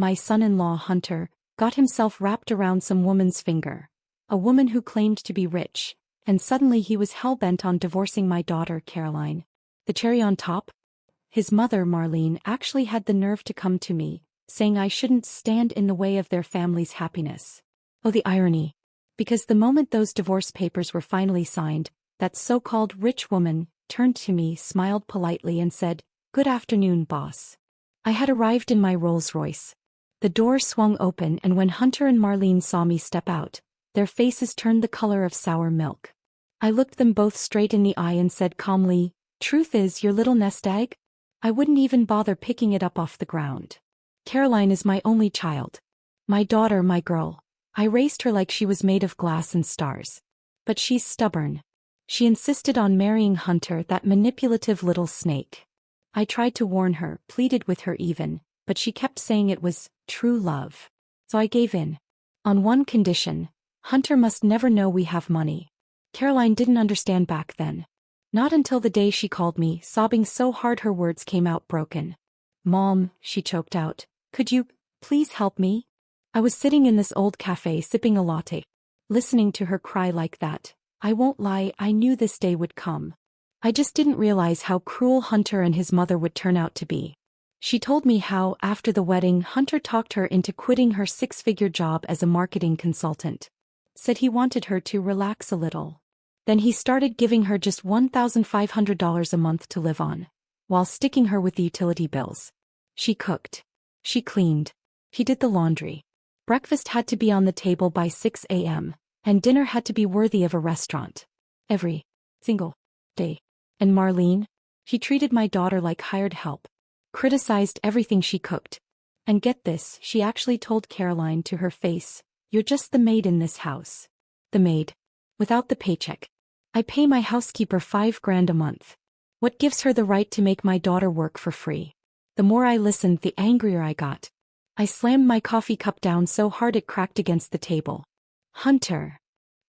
my son-in-law Hunter, got himself wrapped around some woman's finger. A woman who claimed to be rich, and suddenly he was hell-bent on divorcing my daughter, Caroline. The cherry on top? His mother, Marlene, actually had the nerve to come to me, saying I shouldn't stand in the way of their family's happiness. Oh, the irony. Because the moment those divorce papers were finally signed, that so-called rich woman turned to me, smiled politely and said, "Good afternoon, boss." I had arrived in my Rolls-Royce. The door swung open, and when Hunter and Marlene saw me step out, their faces turned the color of sour milk. I looked them both straight in the eye and said calmly, "Truth is, your little nest egg? I wouldn't even bother picking it up off the ground. Caroline is my only child. My daughter, my girl. I raised her like she was made of glass and stars. But she's stubborn. She insisted on marrying Hunter, that manipulative little snake. I tried to warn her, pleaded with her even, but she kept saying it was true love. So I gave in. On one condition: Hunter must never know we have money." Caroline didn't understand back then. Not until the day she called me, sobbing so hard her words came out broken. "Mom," she choked out, "could you please help me?" I was sitting in this old cafe sipping a latte, listening to her cry like that. I won't lie, I knew this day would come. I just didn't realize how cruel Hunter and his mother would turn out to be. She told me how, after the wedding, Hunter talked her into quitting her six-figure job as a marketing consultant. Said he wanted her to relax a little. Then he started giving her just $1,500 a month to live on, while sticking her with the utility bills. She cooked. She cleaned. He did the laundry. Breakfast had to be on the table by 6 a.m., and dinner had to be worthy of a restaurant. Every single day. And Marlene? She treated my daughter like hired help. Criticized everything she cooked. And get this, she actually told Caroline to her face, "You're just the maid in this house." The maid. Without the paycheck. I pay my housekeeper $5,000 a month. What gives her the right to make my daughter work for free? The more I listened, the angrier I got. I slammed my coffee cup down so hard it cracked against the table. "Hunter,"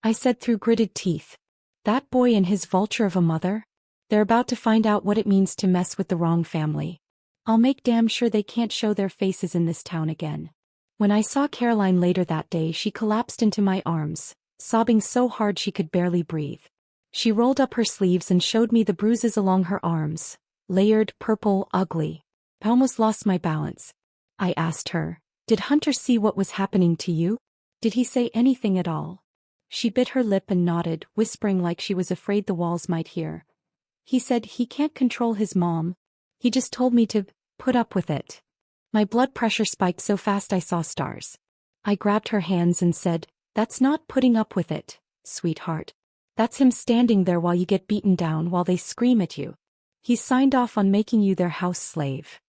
I said through gritted teeth. "That boy and his vulture of a mother? They're about to find out what it means to mess with the wrong family. I'll make damn sure they can't show their faces in this town again." When I saw Caroline later that day, she collapsed into my arms, sobbing so hard she could barely breathe. She rolled up her sleeves and showed me the bruises along her arms, layered, purple, ugly. I almost lost my balance. I asked her, "Did Hunter see what was happening to you? Did he say anything at all?" She bit her lip and nodded, whispering like she was afraid the walls might hear. "He said he can't control his mom. He just told me to put up with it." My blood pressure spiked so fast I saw stars. I grabbed her hands and said, "That's not putting up with it, sweetheart. That's him standing there while you get beaten down, while they scream at you. He's signed off on making you their house slave."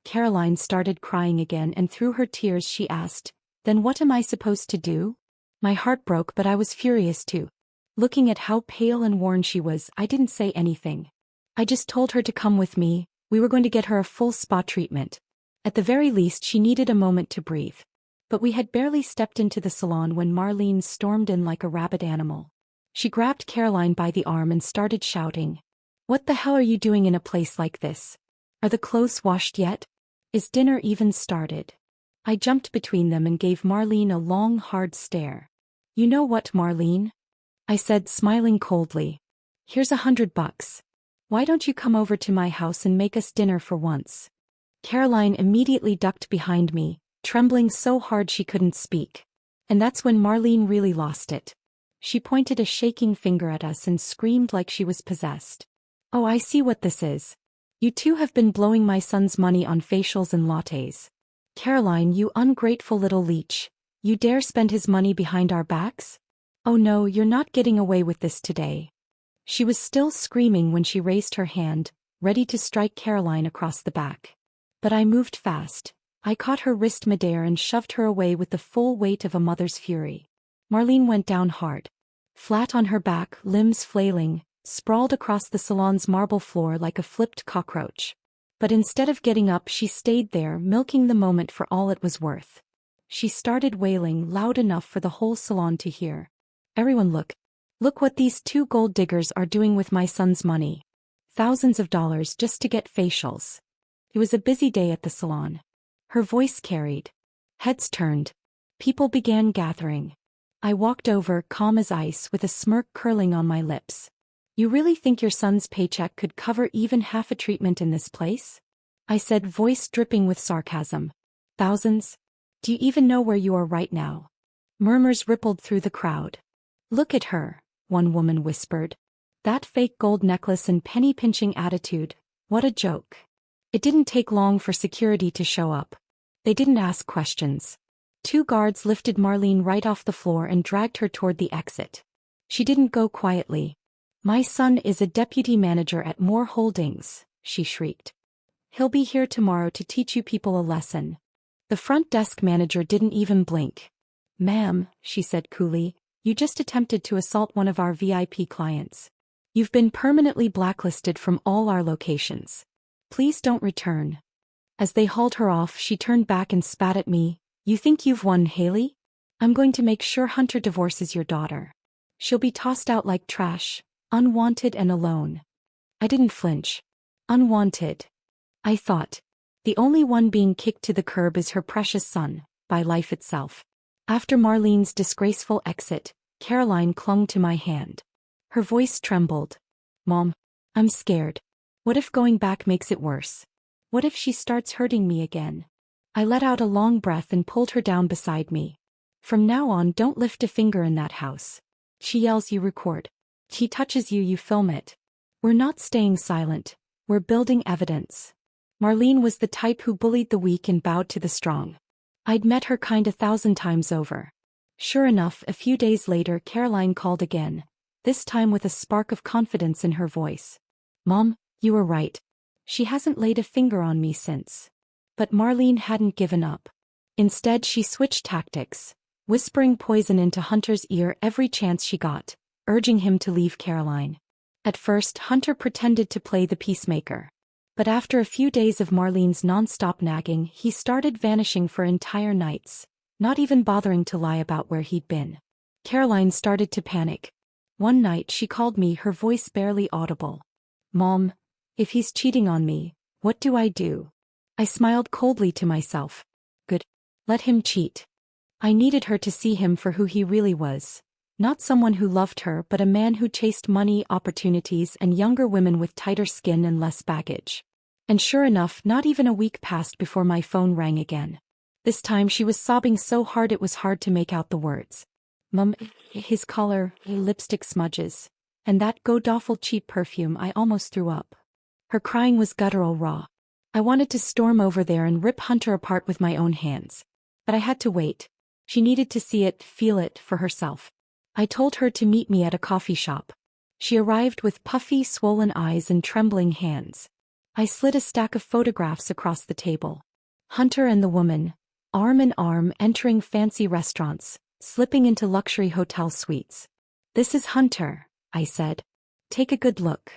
Caroline started crying again, and through her tears she asked, "Then what am I supposed to do?" My heart broke, but I was furious too. Looking at how pale and worn she was, I didn't say anything. I just told her to come with me. We were going to get her a full spa treatment. At the very least, she needed a moment to breathe. But we had barely stepped into the salon when Marlene stormed in like a rabid animal. She grabbed Caroline by the arm and started shouting, "What the hell are you doing in a place like this? Are the clothes washed yet? Is dinner even started?" I jumped between them and gave Marlene a long, hard stare. "You know what, Marlene?" I said, smiling coldly. "Here's $100. Why don't you come over to my house and make us dinner for once?" Caroline immediately ducked behind me, trembling so hard she couldn't speak. And that's when Marlene really lost it. She pointed a shaking finger at us and screamed like she was possessed. "Oh, I see what this is. You two have been blowing my son's money on facials and lattes. Caroline, you ungrateful little leech. You dare spend his money behind our backs? Oh no, you're not getting away with this today." She was still screaming when she raised her hand, ready to strike Caroline across the back. But I moved fast. I caught her wrist midair and shoved her away with the full weight of a mother's fury. Marlene went down hard. Flat on her back, limbs flailing, sprawled across the salon's marble floor like a flipped cockroach. But instead of getting up, she stayed there, milking the moment for all it was worth. She started wailing, loud enough for the whole salon to hear. "Everyone look. Look what these two gold diggers are doing with my son's money. Thousands of dollars just to get facials." It was a busy day at the salon. Her voice carried. Heads turned. People began gathering. I walked over, calm as ice, with a smirk curling on my lips. You really think your son's paycheck could cover even half a treatment in this place? I said, voice dripping with sarcasm. Thousands? Do you even know where you are right now? Murmurs rippled through the crowd. Look at her, one woman whispered. That fake gold necklace and penny-pinching attitude, what a joke. It didn't take long for security to show up. They didn't ask questions. 2 guards lifted Marlene right off the floor and dragged her toward the exit. She didn't go quietly. My son is a deputy manager at Moore Holdings, she shrieked. He'll be here tomorrow to teach you people a lesson. The front desk manager didn't even blink. Ma'am, she said coolly, you just attempted to assault one of our VIP clients. You've been permanently blacklisted from all our locations. Please don't return. As they hauled her off, she turned back and spat at me. You think you've won, Haley? I'm going to make sure Hunter divorces your daughter. She'll be tossed out like trash, unwanted and alone. I didn't flinch. Unwanted. I thought. The only one being kicked to the curb is her precious son, by life itself. After Marlene's disgraceful exit, Caroline clung to my hand. Her voice trembled. Mom, I'm scared. What if going back makes it worse? What if she starts hurting me again? I let out a long breath and pulled her down beside me. From now on, don't lift a finger in that house. She yells, you record. She touches you, you film it. We're not staying silent. We're building evidence. Marlene was the type who bullied the weak and bowed to the strong. I'd met her kind 1,000 times over. Sure enough, a few days later, Caroline called again, this time with a spark of confidence in her voice. Mom, you were right. She hasn't laid a finger on me since. But Marlene hadn't given up. Instead, she switched tactics, whispering poison into Hunter's ear every chance she got, urging him to leave Caroline. At first, Hunter pretended to play the peacemaker. But after a few days of Marlene's non-stop nagging, he started vanishing for entire nights, not even bothering to lie about where he'd been. Caroline started to panic. One night she called me, her voice barely audible. Mom, if he's cheating on me, what do I do? I smiled coldly to myself. Good. Let him cheat. I needed her to see him for who he really was. Not someone who loved her, but a man who chased money, opportunities, and younger women with tighter skin and less baggage. And sure enough, not even a week passed before my phone rang again. This time she was sobbing so hard it was hard to make out the words. Mum, his collar, lipstick smudges, and that god-awful cheap perfume, I almost threw up. Her crying was guttural raw. I wanted to storm over there and rip Hunter apart with my own hands. But I had to wait. She needed to see it, feel it, for herself. I told her to meet me at a coffee shop. She arrived with puffy, swollen eyes and trembling hands. I slid a stack of photographs across the table. Hunter and the woman, arm in arm, entering fancy restaurants, slipping into luxury hotel suites. This is Hunter, I said. Take a good look.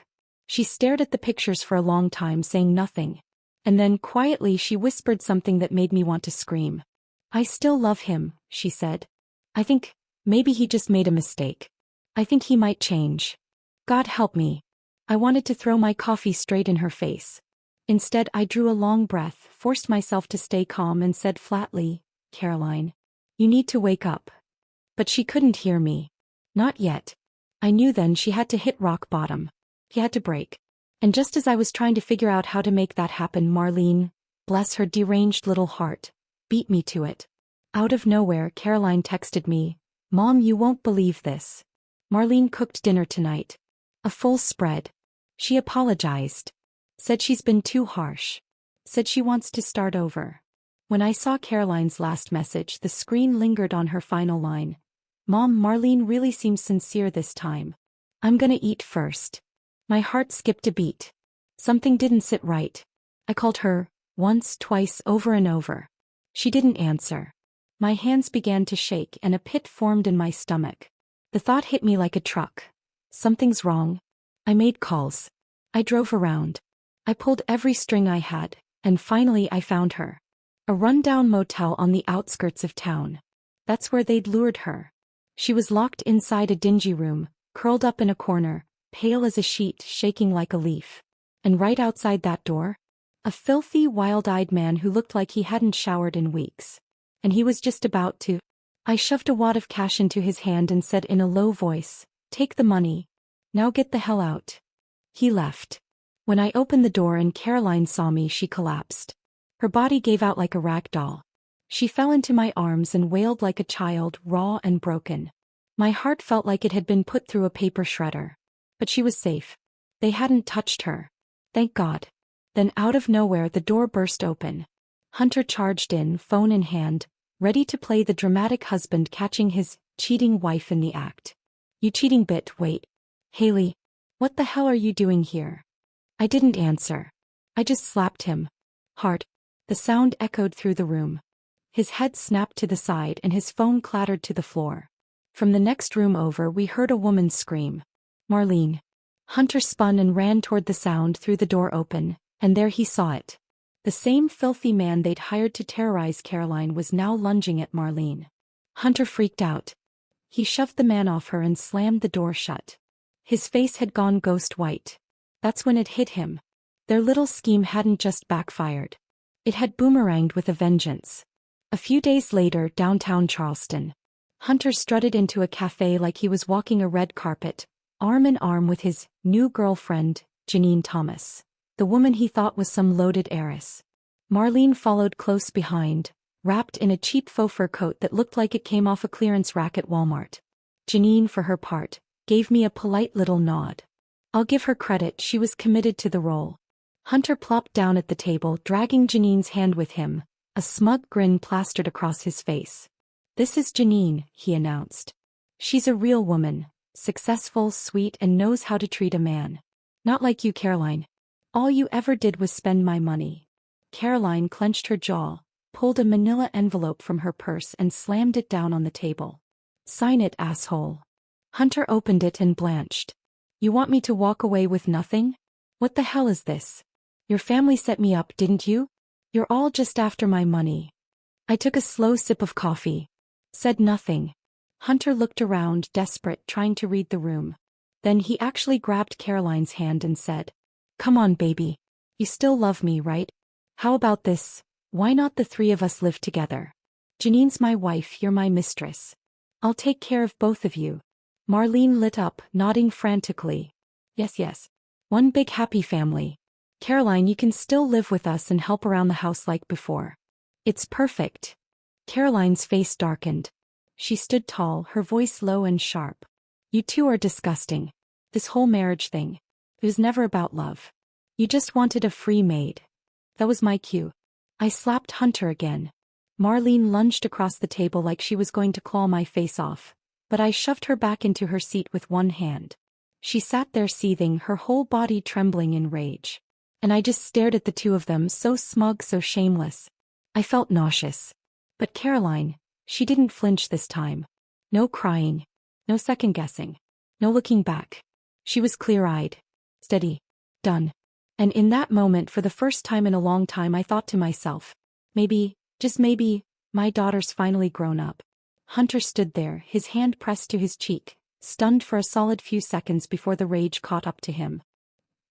She stared at the pictures for a long time, saying nothing. And then quietly she whispered something that made me want to scream. I still love him, she said. I think maybe he just made a mistake. I think he might change. God help me. I wanted to throw my coffee straight in her face. Instead, I drew a long breath, forced myself to stay calm and said flatly, Caroline, you need to wake up. But she couldn't hear me. Not yet. I knew then she had to hit rock bottom. He had to break. And just as I was trying to figure out how to make that happen, Marlene, bless her deranged little heart, beat me to it. Out of nowhere, Caroline texted me, Mom, you won't believe this. Marlene cooked dinner tonight. A full spread. She apologized. Said she's been too harsh. Said she wants to start over. When I saw Caroline's last message, the screen lingered on her final line. Mom, Marlene really seems sincere this time. I'm gonna eat first. My heart skipped a beat. Something didn't sit right. I called her, once, twice, over and over. She didn't answer. My hands began to shake and a pit formed in my stomach. The thought hit me like a truck. Something's wrong. I made calls. I drove around. I pulled every string I had, and finally I found her. A rundown motel on the outskirts of town. That's where they'd lured her. She was locked inside a dingy room, curled up in a corner, pale as a sheet, shaking like a leaf. And right outside that door, a filthy, wild-eyed man who looked like he hadn't showered in weeks. and he was just about to. I shoved a wad of cash into his hand and said in a low voice, "Take the money. Now get the hell out." He left. When I opened the door and Caroline saw me, she collapsed. Her body gave out like a rag doll. She fell into my arms and wailed like a child, raw and broken. My heart felt like it had been put through a paper shredder. But she was safe. They hadn't touched her. Thank God. Then out of nowhere the door burst open. Hunter charged in, phone in hand, ready to play the dramatic husband catching his cheating wife in the act. "You cheating bit, wait. Haley, what the hell are you doing here?" I didn't answer. I just slapped him. Hard. The sound echoed through the room. His head snapped to the side and his phone clattered to the floor. From the next room over we heard a woman scream. "Marlene." Hunter spun and ran toward the sound through the door open, and there he saw it. The same filthy man they'd hired to terrorize Caroline was now lunging at Marlene. Hunter freaked out. He shoved the man off her and slammed the door shut. His face had gone ghost white. That's when it hit him. Their little scheme hadn't just backfired. It had boomeranged with a vengeance. A few days later, downtown Charleston, Hunter strutted into a cafe like he was walking a red carpet, arm in arm with his new girlfriend, Janine Thomas, the woman he thought was some loaded heiress. Marlene followed close behind, wrapped in a cheap faux fur coat that looked like it came off a clearance rack at Walmart. Janine, for her part, gave me a polite little nod. I'll give her credit, she was committed to the role. Hunter plopped down at the table, dragging Janine's hand with him, a smug grin plastered across his face. "This is Janine," he announced. "She's a real woman, successful, sweet, and knows how to treat a man. Not like you, Caroline. All you ever did was spend my money." Caroline clenched her jaw, pulled a manila envelope from her purse and slammed it down on the table. "Sign it, asshole." Hunter opened it and blanched. "You want me to walk away with nothing? What the hell is this? Your family set me up, didn't you? You're all just after my money." I took a slow sip of coffee. Said nothing. Hunter looked around, desperate, trying to read the room. Then he actually grabbed Caroline's hand and said, "Come on, baby. You still love me, right? How about this? Why not the three of us live together? Janine's my wife, you're my mistress. I'll take care of both of you." Marlene lit up, nodding frantically. "Yes, yes. One big happy family. Caroline, you can still live with us and help around the house like before. It's perfect." Caroline's face darkened. She stood tall, her voice low and sharp. "You two are disgusting. This whole marriage thing. It was never about love. You just wanted a free maid." That was my cue. I slapped Hunter again. Marlene lunged across the table like she was going to claw my face off, but I shoved her back into her seat with one hand. She sat there seething, her whole body trembling in rage. And I just stared at the two of them, so smug, so shameless. I felt nauseous. But Caroline, she didn't flinch this time. No crying. No second-guessing. No looking back. She was clear-eyed. Steady. Done. And in that moment, for the first time in a long time, I thought to myself, maybe, just maybe, my daughter's finally grown up. Hunter stood there, his hand pressed to his cheek, stunned for a solid few seconds before the rage caught up to him.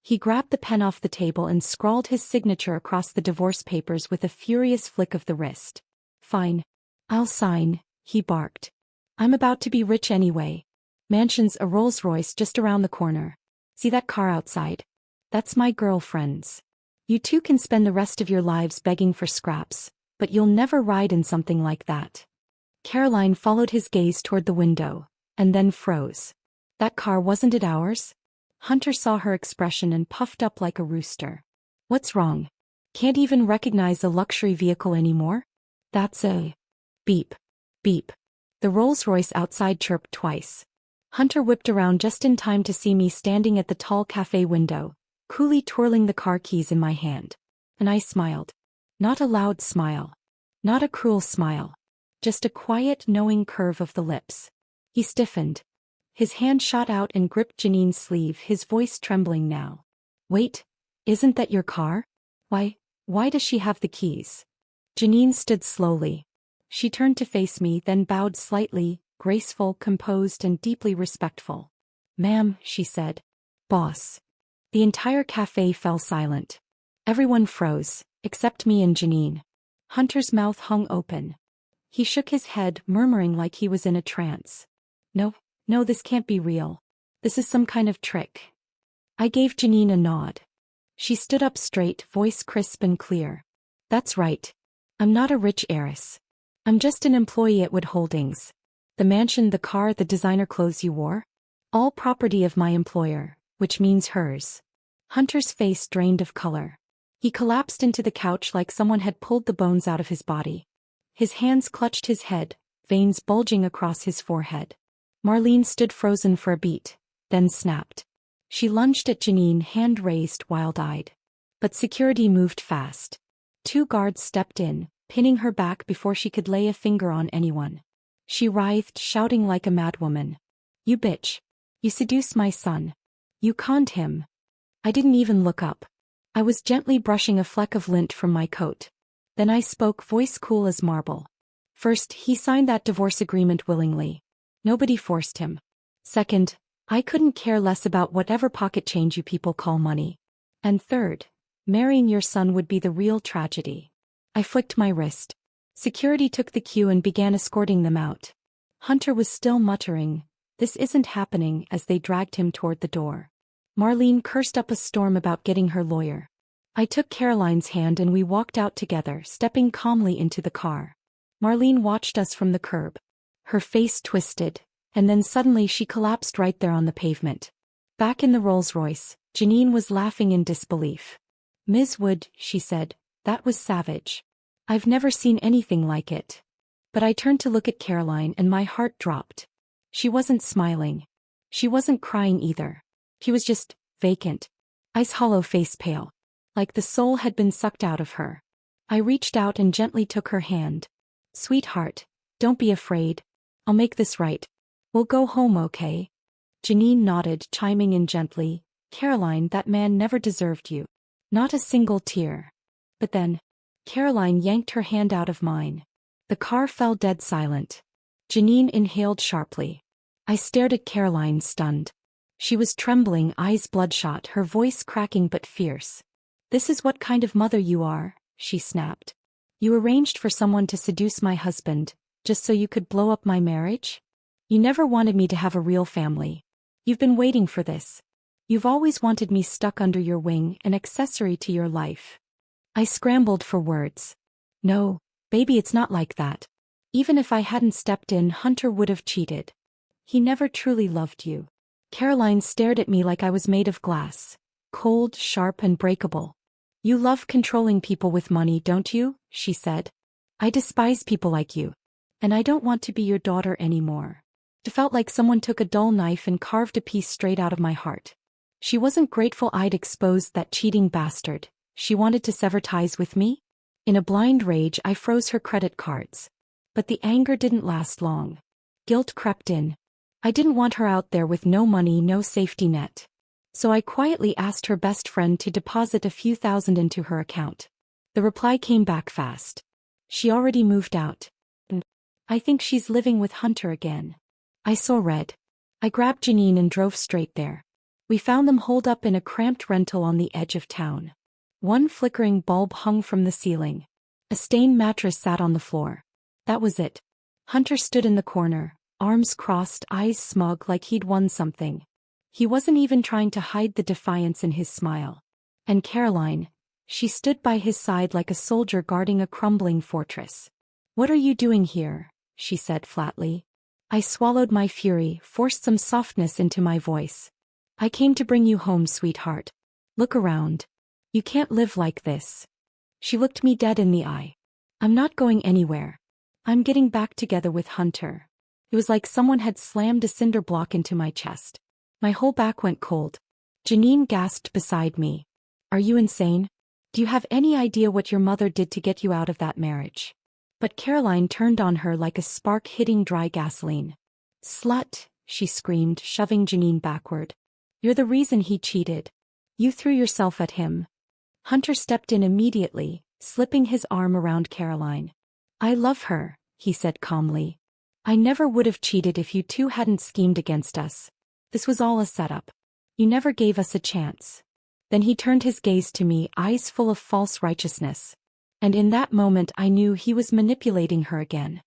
He grabbed the pen off the table and scrawled his signature across the divorce papers with a furious flick of the wrist. "Fine. I'll sign," he barked. "I'm about to be rich anyway. Mansion's a Rolls-Royce just around the corner. See that car outside? That's my girlfriend's. You two can spend the rest of your lives begging for scraps, but you'll never ride in something like that." Caroline followed his gaze toward the window, and then froze. "That car, wasn't it ours?" Hunter saw her expression and puffed up like a rooster. "What's wrong? Can't even recognize a luxury vehicle anymore?" "That's a..." Beep. Beep. The Rolls-Royce outside chirped twice. Hunter whipped around just in time to see me standing at the tall cafe window, coolly twirling the car keys in my hand. And I smiled. Not a loud smile. Not a cruel smile. Just a quiet, knowing curve of the lips. He stiffened. His hand shot out and gripped Janine's sleeve, his voice trembling now. "Wait, isn't that your car? Why does she have the keys?" Janine stood slowly. She turned to face me, then bowed slightly, graceful, composed, and deeply respectful. "Ma'am," she said. "Boss." The entire cafe fell silent. Everyone froze, except me and Janine. Hunter's mouth hung open. He shook his head, murmuring like he was in a trance. No, no, this can't be real. This is some kind of trick. I gave Janine a nod. She stood up straight, voice crisp and clear. That's right. I'm not a rich heiress. I'm just an employee at Wood Holdings. The mansion, the car, the designer clothes you wore? All property of my employer, which means hers. Hunter's face drained of color. He collapsed into the couch like someone had pulled the bones out of his body. His hands clutched his head, veins bulging across his forehead. Marlene stood frozen for a beat, then snapped. She lunged at Janine, hand raised, wild-eyed. But security moved fast. 2 guards stepped in, pinning her back before she could lay a finger on anyone. She writhed, shouting like a madwoman. You bitch. You seduced my son. You conned him. I didn't even look up. I was gently brushing a fleck of lint from my coat. Then I spoke, voice cool as marble. First, he signed that divorce agreement willingly. Nobody forced him. Second, I couldn't care less about whatever pocket change you people call money. And third, marrying your son would be the real tragedy. I flicked my wrist. Security took the cue and began escorting them out. Hunter was still muttering, "This isn't happening," as they dragged him toward the door. Marlene cursed up a storm about getting her lawyer. I took Caroline's hand and we walked out together, stepping calmly into the car. Marlene watched us from the curb. Her face twisted, and then suddenly she collapsed right there on the pavement. Back in the Rolls-Royce, Janine was laughing in disbelief. "Ms. Wood," she said, "that was savage. I've never seen anything like it." But I turned to look at Caroline and my heart dropped. She wasn't smiling. She wasn't crying either. She was just vacant. Ice-hollow, face pale. Like the soul had been sucked out of her. I reached out and gently took her hand. "Sweetheart, don't be afraid. I'll make this right. We'll go home, okay?" Janine nodded, chiming in gently, "Caroline, that man never deserved you. Not a single tear." But then, Caroline yanked her hand out of mine. The car fell dead silent. Janine inhaled sharply. I stared at Caroline, stunned. She was trembling, eyes bloodshot, her voice cracking but fierce. "This is what kind of mother you are," she snapped. "You arranged for someone to seduce my husband, just so you could blow up my marriage? You never wanted me to have a real family. You've been waiting for this. You've always wanted me stuck under your wing, an accessory to your life." I scrambled for words. "No, baby, it's not like that. Even if I hadn't stepped in, Hunter would have cheated. He never truly loved you." Caroline stared at me like I was made of glass, cold, sharp, and breakable. "You love controlling people with money, don't you?" she said. "I despise people like you. And I don't want to be your daughter anymore." It felt like someone took a dull knife and carved a piece straight out of my heart. She wasn't grateful I'd exposed that cheating bastard. She wanted to sever ties with me? In a blind rage, I froze her credit cards. But the anger didn't last long. Guilt crept in. I didn't want her out there with no money, no safety net. So I quietly asked her best friend to deposit a few thousand into her account. The reply came back fast. "She already moved out. I think she's living with Hunter again." I saw red. I grabbed Janine and drove straight there. We found them holed up in a cramped rental on the edge of town. One flickering bulb hung from the ceiling. A stained mattress sat on the floor. That was it. Hunter stood in the corner, arms crossed, eyes smug like he'd won something. He wasn't even trying to hide the defiance in his smile. And Caroline, she stood by his side like a soldier guarding a crumbling fortress. "What are you doing here?" she said flatly. I swallowed my fury, forced some softness into my voice. "I came to bring you home, sweetheart. Look around. You can't live like this." She looked me dead in the eye. "I'm not going anywhere. I'm getting back together with Hunter." It was like someone had slammed a cinder block into my chest. My whole back went cold. Janine gasped beside me. "Are you insane? Do you have any idea what your mother did to get you out of that marriage?" But Caroline turned on her like a spark hitting dry gasoline. "Slut," she screamed, shoving Janine backward. "You're the reason he cheated. You threw yourself at him." Hunter stepped in immediately, slipping his arm around Caroline. "I love her," he said calmly. "I never would have cheated if you two hadn't schemed against us. This was all a setup. You never gave us a chance." Then he turned his gaze to me, eyes full of false righteousness. And in that moment I knew he was manipulating her again.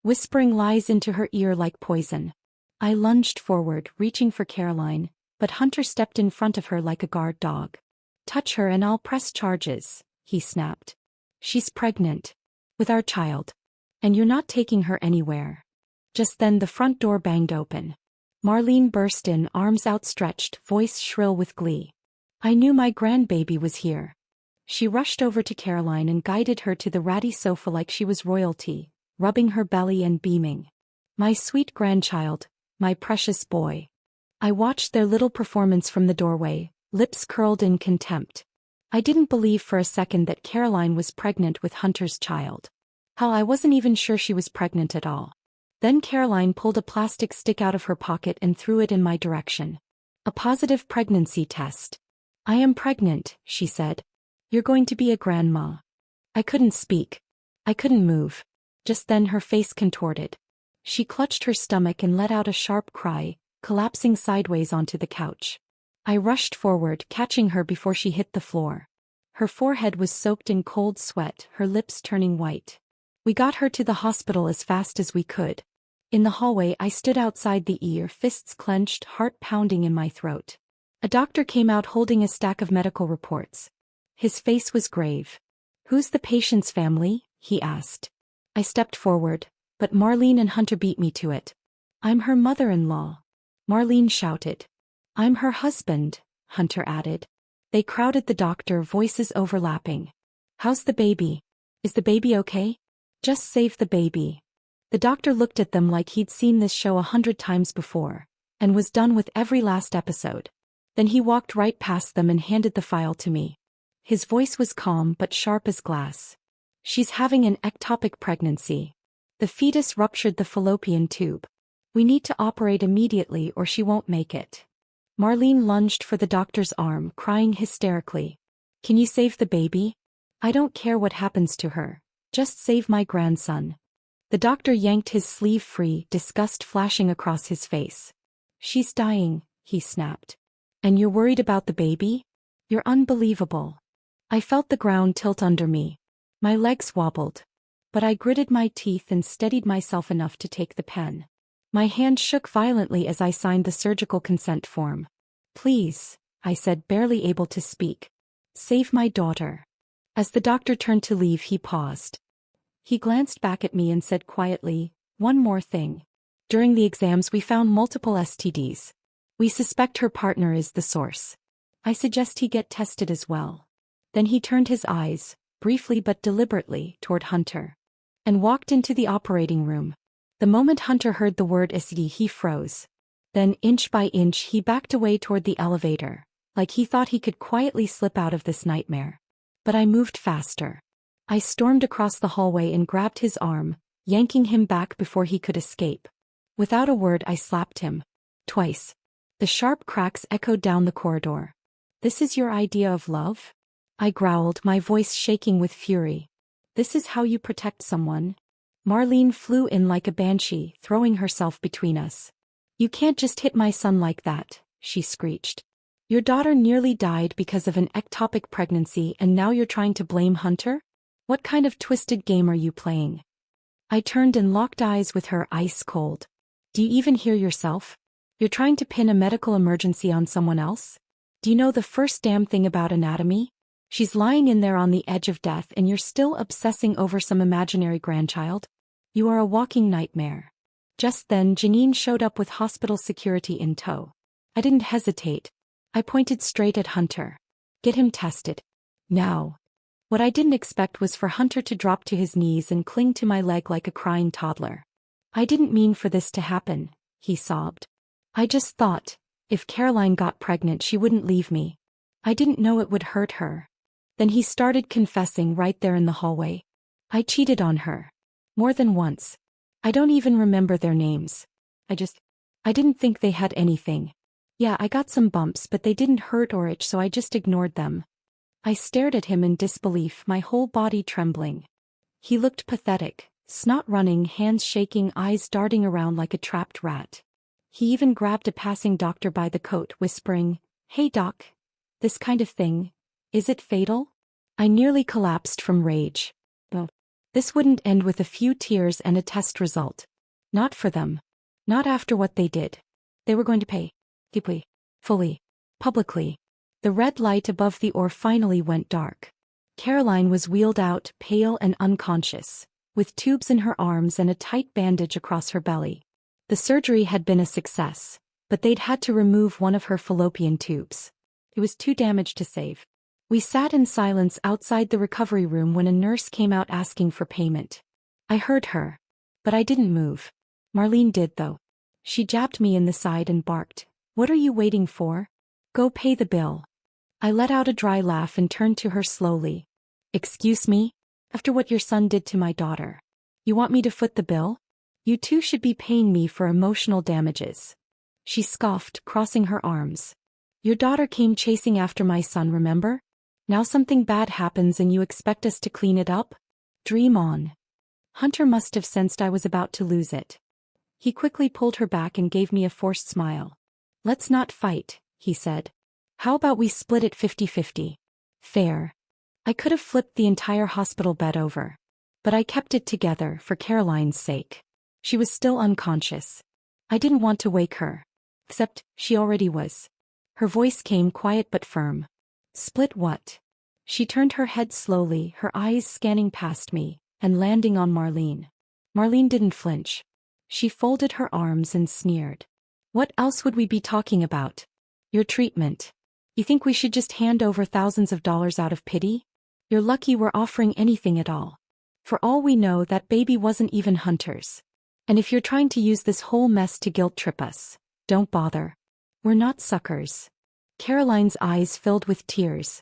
whispering lies into her ear like poison. I lunged forward, reaching for Caroline, but Hunter stepped in front of her like a guard dog. "Touch her and I'll press charges," he snapped. "She's pregnant. With our child. And you're not taking her anywhere." Just then the front door banged open. Marlene burst in, arms outstretched, voice shrill with glee. I knew my grandbaby was here. She rushed over to Caroline and guided her to the ratty sofa like she was royalty, rubbing her belly and beaming. "My sweet grandchild, my precious boy." I watched their little performance from the doorway, lips curled in contempt. I didn't believe for a second that Caroline was pregnant with Hunter's child. Hell, I wasn't even sure she was pregnant at all. Then Caroline pulled a plastic stick out of her pocket and threw it in my direction. "A positive pregnancy test." "I am pregnant," she said. "You're going to be a grandma." I couldn't speak. I couldn't move. Just then her face contorted. She clutched her stomach and let out a sharp cry, collapsing sideways onto the couch. I rushed forward, catching her before she hit the floor. Her forehead was soaked in cold sweat, her lips turning white. We got her to the hospital as fast as we could. In the hallway I stood outside the ER, fists clenched, heart pounding in my throat. A doctor came out holding a stack of medical reports. His face was grave. "Who's the patient's family?" he asked. I stepped forward, but Marlene and Hunter beat me to it. "I'm her mother-in-law," Marlene shouted. "I'm her husband," Hunter added. They crowded the doctor, voices overlapping. "How's the baby? Is the baby okay? Just save the baby." The doctor looked at them like he'd seen this show 100 times before, and was done with every last episode. Then he walked right past them and handed the file to me. His voice was calm but sharp as glass. "She's having an ectopic pregnancy. The fetus ruptured the fallopian tube. We need to operate immediately or she won't make it." Marlene lunged for the doctor's arm, crying hysterically. "Can you save the baby? I don't care what happens to her. Just save my grandson." The doctor yanked his sleeve free, disgust flashing across his face. "She's dying," he snapped. "And you're worried about the baby? You're unbelievable." I felt the ground tilt under me. My legs wobbled. But I gritted my teeth and steadied myself enough to take the pen. My hand shook violently as I signed the surgical consent form. "Please," I said, barely able to speak. "Save my daughter." As the doctor turned to leave, he paused. He glanced back at me and said quietly, "One more thing. During the exams we found multiple STDs. We suspect her partner is the source. I suggest he get tested as well." Then he turned his eyes, briefly but deliberately, toward Hunter, and walked into the operating room. The moment Hunter heard the word STD, he froze. Then, inch by inch, he backed away toward the elevator, like he thought he could quietly slip out of this nightmare. But I moved faster. I stormed across the hallway and grabbed his arm, yanking him back before he could escape. Without a word, I slapped him. Twice. The sharp cracks echoed down the corridor. "This is your idea of love?" I growled, my voice shaking with fury. "This is how you protect someone?" Marlene flew in like a banshee, throwing herself between us. "You can't just hit my son like that," she screeched. "Your daughter nearly died because of an ectopic pregnancy and now you're trying to blame Hunter? What kind of twisted game are you playing?" I turned and locked eyes with her, ice cold. "Do you even hear yourself? You're trying to pin a medical emergency on someone else? Do you know the first damn thing about anatomy? She's lying in there on the edge of death and you're still obsessing over some imaginary grandchild? You are a walking nightmare." Just then Janine showed up with hospital security in tow. I didn't hesitate. I pointed straight at Hunter. "Get him tested. Now." What I didn't expect was for Hunter to drop to his knees and cling to my leg like a crying toddler. "I didn't mean for this to happen," he sobbed. "I just thought, if Caroline got pregnant she wouldn't leave me. I didn't know it would hurt her." Then he started confessing right there in the hallway. "I cheated on her. More than once. I don't even remember their names. I didn't think they had anything. Yeah, I got some bumps but they didn't hurt or itch so I just ignored them." I stared at him in disbelief, my whole body trembling. He looked pathetic, snot running, hands shaking, eyes darting around like a trapped rat. He even grabbed a passing doctor by the coat, whispering, "Hey doc, this kind of thing, is it fatal?" I nearly collapsed from rage. This wouldn't end with a few tears and a test result. Not for them. Not after what they did. They were going to pay. Deeply. Fully. Publicly. The red light above the oar finally went dark. Caroline was wheeled out, pale and unconscious, with tubes in her arms and a tight bandage across her belly. The surgery had been a success, but they'd had to remove one of her fallopian tubes. It was too damaged to save. We sat in silence outside the recovery room when a nurse came out asking for payment. I heard her. But I didn't move. Marlene did though. She jabbed me in the side and barked, "What are you waiting for? Go pay the bill." I let out a dry laugh and turned to her slowly. "Excuse me? After what your son did to my daughter, you want me to foot the bill? You two should be paying me for emotional damages." She scoffed, crossing her arms. "Your daughter came chasing after my son, remember? Now something bad happens and you expect us to clean it up? Dream on." Hunter must have sensed I was about to lose it. He quickly pulled her back and gave me a forced smile. "Let's not fight," he said. "How about we split it 50-50? Fair." I could have flipped the entire hospital bed over. But I kept it together for Caroline's sake. She was still unconscious. I didn't want to wake her. Except, she already was. Her voice came quiet but firm. "Split what?" She turned her head slowly, her eyes scanning past me, and landing on Marlene. Marlene didn't flinch. She folded her arms and sneered. "What else would we be talking about? Your treatment. You think we should just hand over thousands of dollars out of pity? You're lucky we're offering anything at all. For all we know, that baby wasn't even Hunter's. And if you're trying to use this whole mess to guilt trip us, don't bother. We're not suckers." Caroline's eyes filled with tears.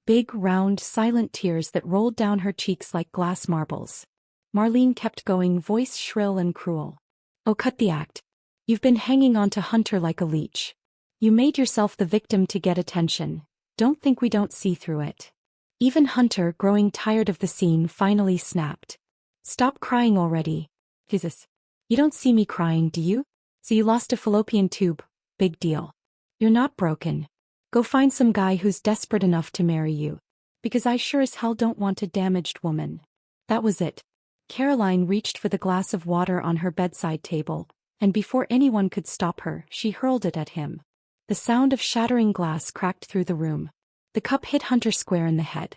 Big, round, silent tears that rolled down her cheeks like glass marbles. Marlene kept going, voice shrill and cruel. "Oh, cut the act. You've been hanging on to Hunter like a leech. You made yourself the victim to get attention. Don't think we don't see through it." Even Hunter, growing tired of the scene, finally snapped. "Stop crying already. Jesus. You don't see me crying, do you? So you lost a fallopian tube. Big deal. You're not broken. Go find some guy who's desperate enough to marry you. Because I sure as hell don't want a damaged woman." That was it. Caroline reached for the glass of water on her bedside table, and before anyone could stop her, she hurled it at him. The sound of shattering glass cracked through the room. The cup hit Hunter square in the head.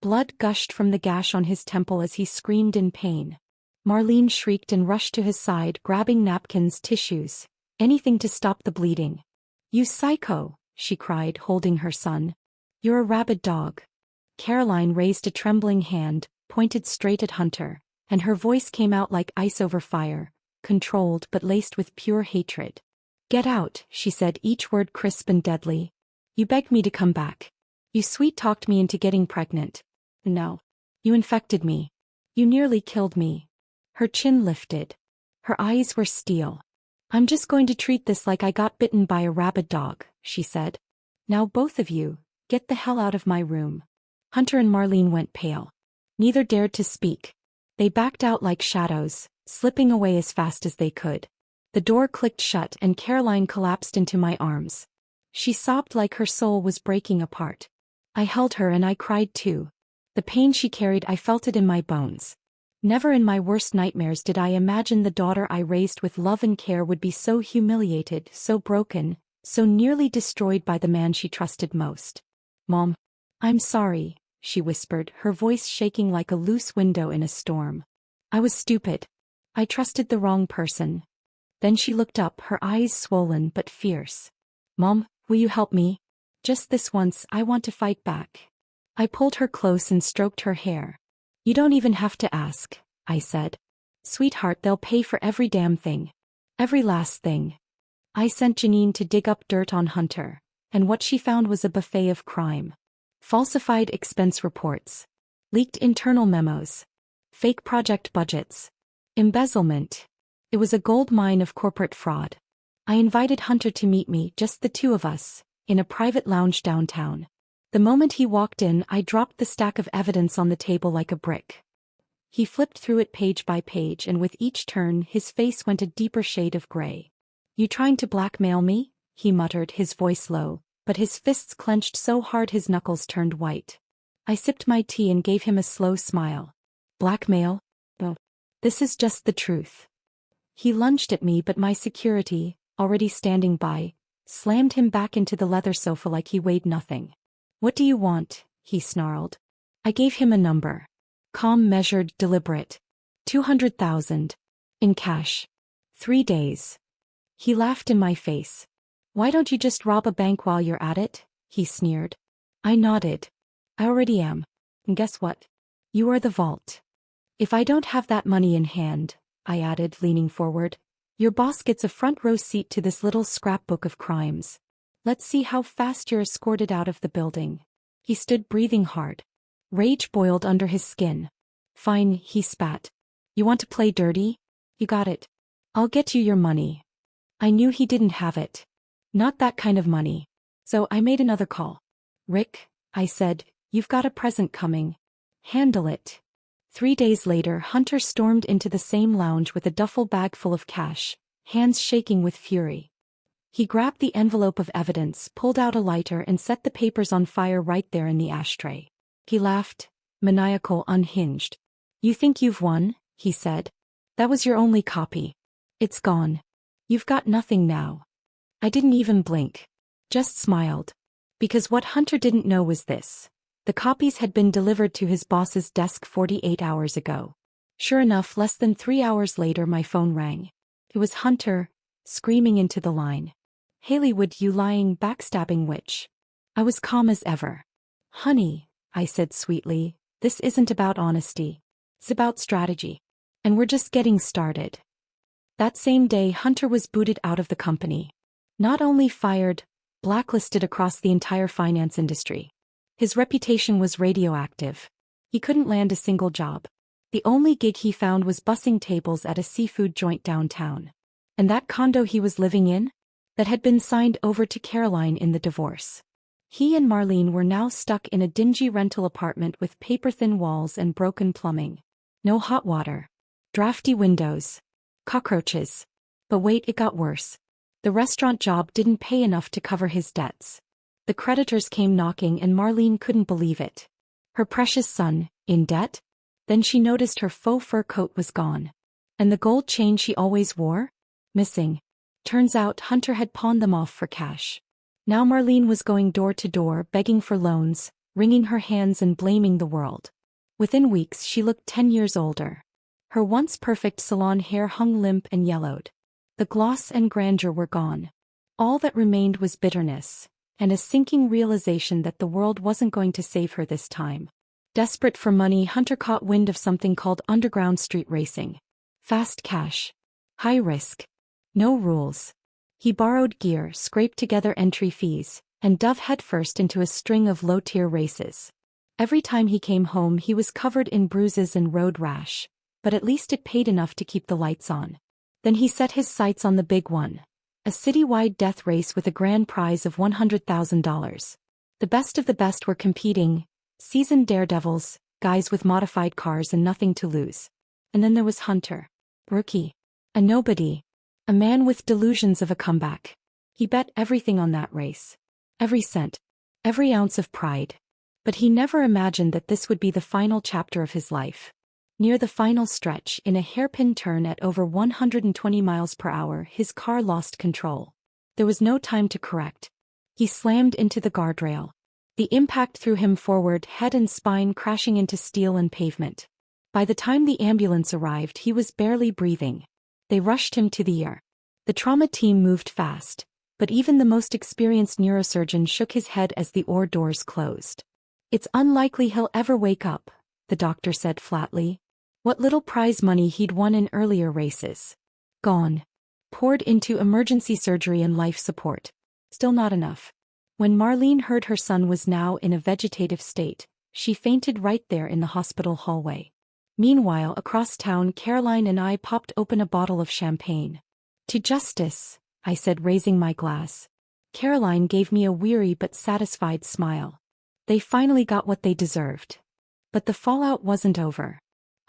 Blood gushed from the gash on his temple as he screamed in pain. Marlene shrieked and rushed to his side, grabbing napkins, tissues, anything to stop the bleeding. "You psycho," she cried, holding her son. "You're a rabid dog." Caroline raised a trembling hand, pointed straight at Hunter, and her voice came out like ice over fire, controlled but laced with pure hatred. "Get out," she said, each word crisp and deadly. "You begged me to come back. You sweet-talked me into getting pregnant. No. You infected me. You nearly killed me." Her chin lifted. Her eyes were steel. "I'm just going to treat this like I got bitten by a rabid dog," she said. "Now both of you, get the hell out of my room." Hunter and Marlene went pale. Neither dared to speak. They backed out like shadows, slipping away as fast as they could. The door clicked shut and Caroline collapsed into my arms. She sobbed like her soul was breaking apart. I held her and I cried too. The pain she carried, I felt it in my bones. Never in my worst nightmares did I imagine the daughter I raised with love and care would be so humiliated, so broken, so nearly destroyed by the man she trusted most. "Mom, I'm sorry," she whispered, her voice shaking like a loose window in a storm. "I was stupid. I trusted the wrong person." Then she looked up, her eyes swollen but fierce. "Mom, will you help me? Just this once, I want to fight back." I pulled her close and stroked her hair. "You don't even have to ask," I said. "Sweetheart, they'll pay for every damn thing. Every last thing." I sent Janine to dig up dirt on Hunter, and what she found was a buffet of crime. Falsified expense reports. Leaked internal memos. Fake project budgets. Embezzlement. It was a gold mine of corporate fraud. I invited Hunter to meet me, just the two of us, in a private lounge downtown. The moment he walked in, I dropped the stack of evidence on the table like a brick. He flipped through it page by page, and with each turn his face went a deeper shade of gray. "You trying to blackmail me?" he muttered, his voice low, but his fists clenched so hard his knuckles turned white. I sipped my tea and gave him a slow smile. Blackmail? Oh, this is just the truth. He lunged at me, but my security, already standing by, slammed him back into the leather sofa like he weighed nothing. What do you want? He snarled. I gave him a number. Calm, measured, deliberate. 200,000. In cash. 3 days. He laughed in my face. Why don't you just rob a bank while you're at it? He sneered. I nodded. I already am. And guess what? You are the vault. If I don't have that money in hand, I added, leaning forward, your boss gets a front row seat to this little scrapbook of crimes. Let's see how fast you're escorted out of the building. He stood, breathing hard. Rage boiled under his skin. Fine, he spat. You want to play dirty? You got it. I'll get you your money. I knew he didn't have it. Not that kind of money. So I made another call. Rick, I said, you've got a present coming. Handle it. 3 days later, Hunter stormed into the same lounge with a duffel bag full of cash, hands shaking with fury. He grabbed the envelope of evidence, pulled out a lighter, and set the papers on fire right there in the ashtray. He laughed, maniacal, unhinged. You think you've won? He said. That was your only copy. It's gone. You've got nothing now. I didn't even blink. Just smiled. Because what Hunter didn't know was this. The copies had been delivered to his boss's desk 48 hours ago. Sure enough, less than 3 hours later my phone rang. It was Hunter, screaming into the line. Haleywood, you lying, backstabbing witch. I was calm as ever. Honey, I said sweetly, this isn't about honesty. It's about strategy. And we're just getting started. That same day, Hunter was booted out of the company. Not only fired, blacklisted across the entire finance industry. His reputation was radioactive. He couldn't land a single job. The only gig he found was bussing tables at a seafood joint downtown. And that condo he was living in? That had been signed over to Caroline in the divorce. He and Marlene were now stuck in a dingy rental apartment with paper-thin walls and broken plumbing. No hot water. Drafty windows. Cockroaches. But wait, it got worse. The restaurant job didn't pay enough to cover his debts. The creditors came knocking and Marlene couldn't believe it. Her precious son, in debt? Then she noticed her faux fur coat was gone. And the gold chain she always wore? Missing. Turns out Hunter had pawned them off for cash. Now Marlene was going door to door begging for loans, wringing her hands and blaming the world. Within weeks she looked 10 years older. Her once perfect salon hair hung limp and yellowed. The gloss and grandeur were gone. All that remained was bitterness, and a sinking realization that the world wasn't going to save her this time. Desperate for money, Hunter caught wind of something called underground street racing. Fast cash. High risk. No rules. He borrowed gear, scraped together entry fees, and dove headfirst into a string of low-tier races. Every time he came home he was covered in bruises and road rash, but at least it paid enough to keep the lights on. Then he set his sights on the big one. A citywide death race with a grand prize of $100,000. The best of the best were competing, seasoned daredevils, guys with modified cars and nothing to lose. And then there was Hunter. Rookie. A nobody. A man with delusions of a comeback. He bet everything on that race. Every cent. Every ounce of pride. But he never imagined that this would be the final chapter of his life. Near the final stretch, in a hairpin turn at over 120 miles per hour, his car lost control. There was no time to correct. He slammed into the guardrail. The impact threw him forward, head and spine crashing into steel and pavement. By the time the ambulance arrived, he was barely breathing. They rushed him to the ER. The trauma team moved fast, but even the most experienced neurosurgeon shook his head as the ER doors closed. It's unlikely he'll ever wake up, the doctor said flatly. What little prize money he'd won in earlier races. Gone. Poured into emergency surgery and life support. Still not enough. When Marlene heard her son was now in a vegetative state, she fainted right there in the hospital hallway. Meanwhile, across town, Caroline and I popped open a bottle of champagne. To justice, I said, raising my glass. Caroline gave me a weary but satisfied smile. They finally got what they deserved. But the fallout wasn't over.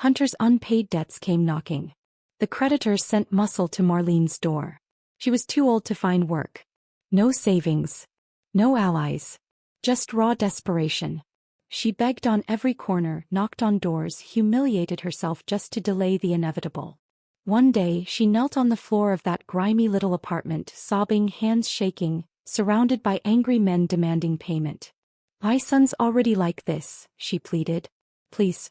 Hunter's unpaid debts came knocking. The creditors sent muscle to Marlene's door. She was too old to find work. No savings. No allies. Just raw desperation. She begged on every corner, knocked on doors, humiliated herself just to delay the inevitable. One day, she knelt on the floor of that grimy little apartment, sobbing, hands shaking, surrounded by angry men demanding payment. "My son's already like this," she pleaded. "Please,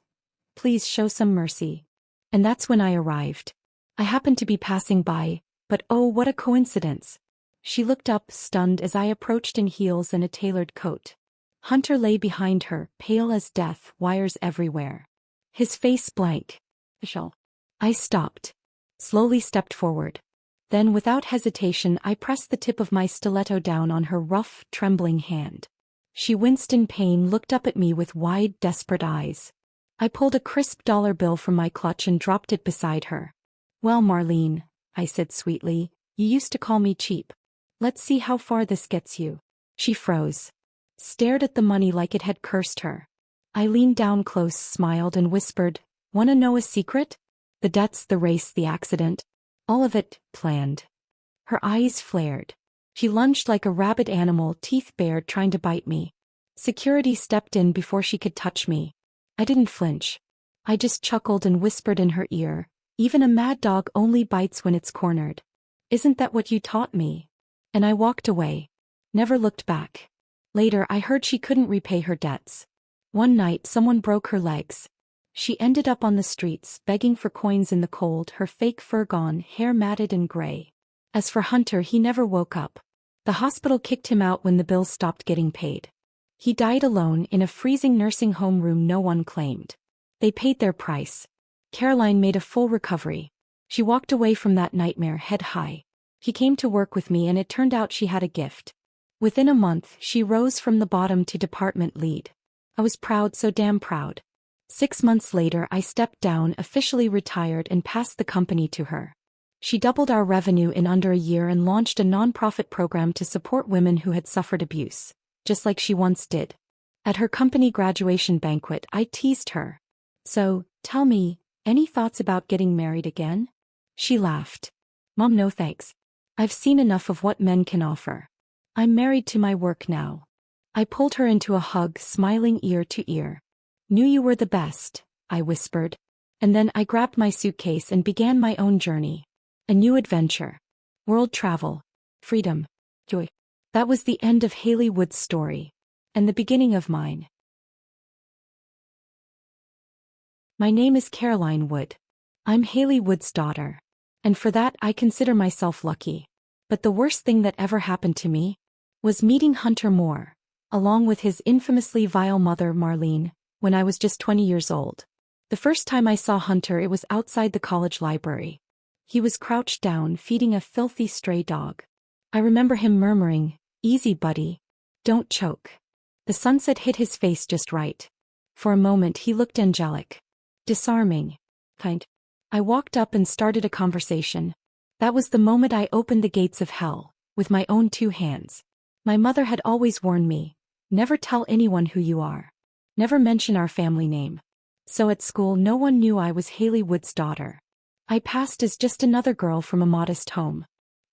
please show some mercy." And that's when I arrived. I happened to be passing by, but oh, what a coincidence. She looked up, stunned, as I approached in heels and a tailored coat. Hunter lay behind her, pale as death, wires everywhere. His face blank. I stopped. Slowly stepped forward. Then, without hesitation, I pressed the tip of my stiletto down on her rough, trembling hand. She winced in pain, looked up at me with wide, desperate eyes. I pulled a crisp dollar bill from my clutch and dropped it beside her. "Well, Marlene," I said sweetly, "you used to call me cheap. Let's see how far this gets you." She froze. Stared at the money like it had cursed her. I leaned down close, smiled, and whispered, "Wanna know a secret? The debts, the race, the accident. All of it, planned." Her eyes flared. She lunged like a rabid animal, teeth bared, trying to bite me. Security stepped in before she could touch me. I didn't flinch. I just chuckled and whispered in her ear, "Even a mad dog only bites when it's cornered. Isn't that what you taught me?" And I walked away. Never looked back. Later, I heard she couldn't repay her debts. One night, someone broke her legs. She ended up on the streets, begging for coins in the cold, her fake fur gone, hair matted and gray. As for Hunter, he never woke up. The hospital kicked him out when the bills stopped getting paid. He died alone in a freezing nursing home room no one claimed. They paid their price. Caroline made a full recovery. She walked away from that nightmare head high. He came to work with me and it turned out she had a gift. Within a month, she rose from the bottom to department lead. I was proud, so damn proud. 6 months later, I stepped down, officially retired, and passed the company to her. She doubled our revenue in under a year and launched a nonprofit program to support women who had suffered abuse, just like she once did. At her company graduation banquet, I teased her. "So, tell me, any thoughts about getting married again?" She laughed. "Mom, no thanks. I've seen enough of what men can offer. I'm married to my work now." I pulled her into a hug, smiling ear to ear. "Knew you were the best," I whispered. And then I grabbed my suitcase and began my own journey. A new adventure. World travel. Freedom. Joy. That was the end of Hayley Wood's story. And the beginning of mine. My name is Caroline Wood. I'm Hayley Wood's daughter. And for that I consider myself lucky. But the worst thing that ever happened to me was meeting Hunter Moore, along with his infamously vile mother Marlene, when I was just 20 years old. The first time I saw Hunter, it was outside the college library. He was crouched down, feeding a filthy stray dog. I remember him murmuring, "Easy, buddy. Don't choke." The sunset hit his face just right. For a moment he looked angelic. Disarming. Kind. I walked up and started a conversation. That was the moment I opened the gates of hell, with my own 2 hands. My mother had always warned me, never tell anyone who you are. Never mention our family name. So at school no one knew I was Hayley Wood's daughter. I passed as just another girl from a modest home.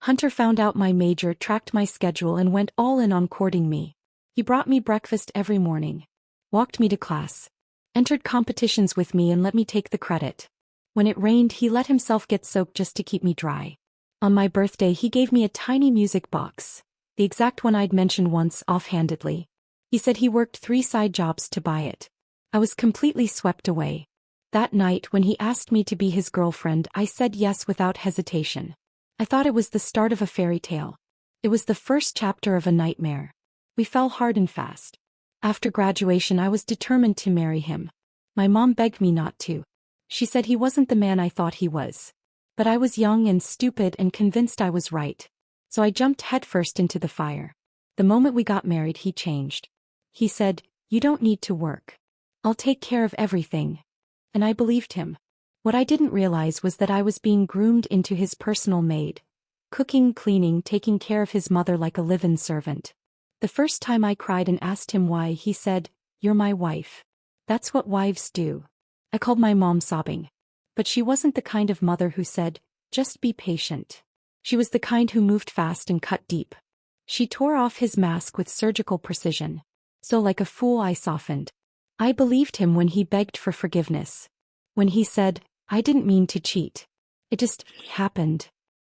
Hunter found out my major, tracked my schedule, and went all in on courting me. He brought me breakfast every morning. Walked me to class. Entered competitions with me and let me take the credit. When it rained, he let himself get soaked just to keep me dry. On my birthday, he gave me a tiny music box, the exact one I'd mentioned once offhandedly. He said he worked 3 side jobs to buy it. I was completely swept away. That night, when he asked me to be his girlfriend, I said yes without hesitation. I thought it was the start of a fairy tale. It was the first chapter of a nightmare. We fell hard and fast. After graduation, I was determined to marry him. My mom begged me not to. She said he wasn't the man I thought he was. But I was young and stupid and convinced I was right. So I jumped headfirst into the fire. The moment we got married, he changed. He said, "You don't need to work. I'll take care of everything." And I believed him. What I didn't realize was that I was being groomed into his personal maid. Cooking, cleaning, taking care of his mother like a live-in servant. The first time I cried and asked him why, he said, "You're my wife. That's what wives do." I called my mom, sobbing. But she wasn't the kind of mother who said, "Just be patient." She was the kind who moved fast and cut deep. She tore off his mask with surgical precision. So like a fool I softened. I believed him when he begged for forgiveness. When he said, "I didn't mean to cheat. It just happened."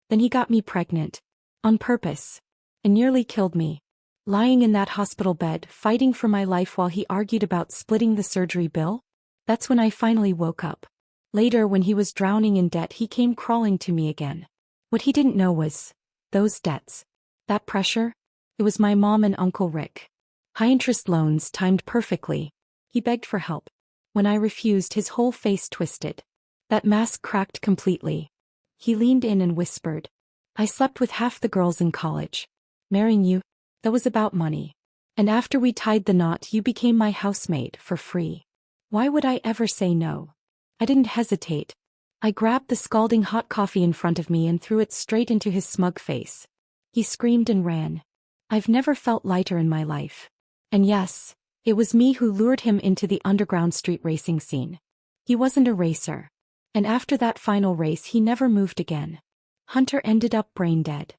Then he got me pregnant. On purpose. And nearly killed me. Lying in that hospital bed, fighting for my life while he argued about splitting the surgery bill? That's when I finally woke up. Later, when he was drowning in debt, he came crawling to me again. What he didn't know was, those debts. That pressure? It was my mom and Uncle Rick. High-interest loans timed perfectly. He begged for help. When I refused, his whole face twisted. That mask cracked completely. He leaned in and whispered, "I slept with half the girls in college. Marrying you? That was about money. And after we tied the knot, you became my housemaid for free. Why would I ever say no?" I didn't hesitate. I grabbed the scalding hot coffee in front of me and threw it straight into his smug face. He screamed and ran. I've never felt lighter in my life. And yes, it was me who lured him into the underground street racing scene. He wasn't a racer. And after that final race, he never moved again. Hunter ended up brain dead.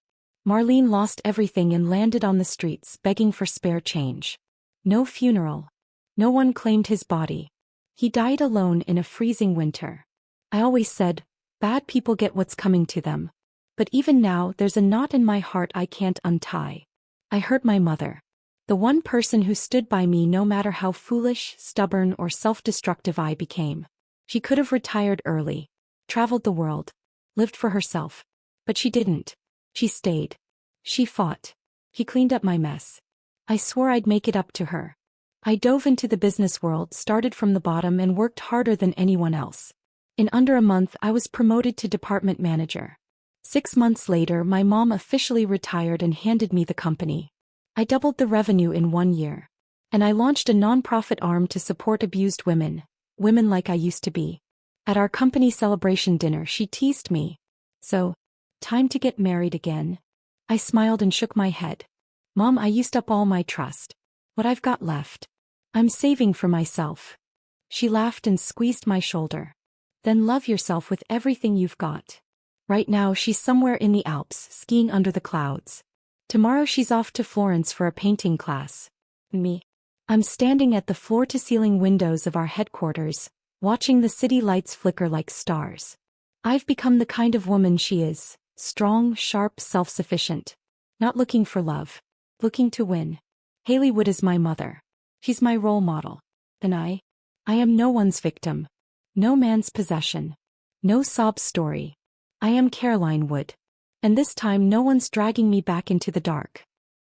Marlene lost everything and landed on the streets begging for spare change. No funeral. No one claimed his body. He died alone in a freezing winter. I always said, bad people get what's coming to them. But even now, there's a knot in my heart I can't untie. I hurt my mother. The one person who stood by me no matter how foolish, stubborn, or self-destructive I became. She could have retired early, traveled the world, lived for herself. But she didn't. She stayed. She fought. She cleaned up my mess. I swore I'd make it up to her. I dove into the business world, started from the bottom, and worked harder than anyone else. In under a month, I was promoted to department manager. 6 months later, my mom officially retired and handed me the company. I doubled the revenue in 1 year. And I launched a nonprofit arm to support abused women like I used to be. At our company celebration dinner, she teased me. "So, time to get married again?" I smiled and shook my head. "Mom, I used up all my trust. What I've got left, I'm saving for myself." She laughed and squeezed my shoulder. "Then love yourself with everything you've got." Right now, she's somewhere in the Alps, skiing under the clouds. Tomorrow she's off to Florence for a painting class. Me? I'm standing at the floor-to-ceiling windows of our headquarters, watching the city lights flicker like stars. I've become the kind of woman she is, strong, sharp, self-sufficient. Not looking for love. Looking to win. Hayley Wood is my mother. She's my role model. And I am no one's victim. No man's possession. No sob story. I am Caroline Wood. And this time no one's dragging me back into the dark.